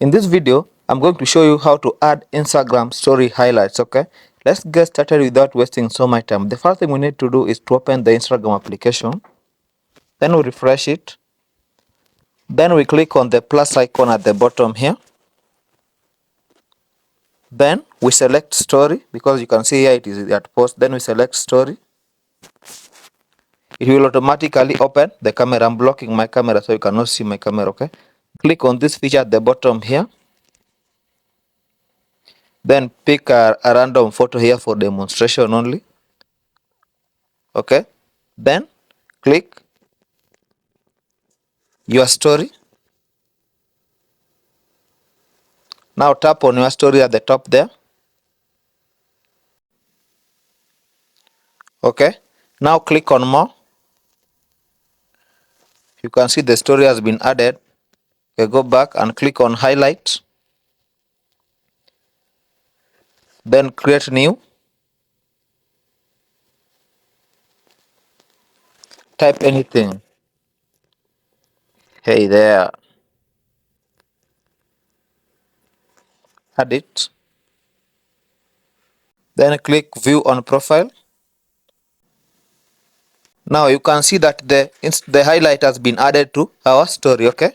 In this video, I'm going to show you how to add Instagram story highlights, okay? Let's get started without wasting so much time. The first thing we need to do is to open the Instagram application. Then we refresh it. Then we click on the plus icon at the bottom here. Then we select story because you can see here it is at post. Then we select story. It will automatically open the camera. I'm blocking my camera so you cannot see my camera, okay? Click on this feature at the bottom here. Then pick a random photo here for demonstration only. Okay. Then click your story. Now tap on your story at the top there. Okay. Now click on more. You can see the story has been added. Okay, go back and click on highlight. Then create new. Type anything. Hey there. Add it. Then click view on profile. Now you can see that the highlight has been added to our story, okay?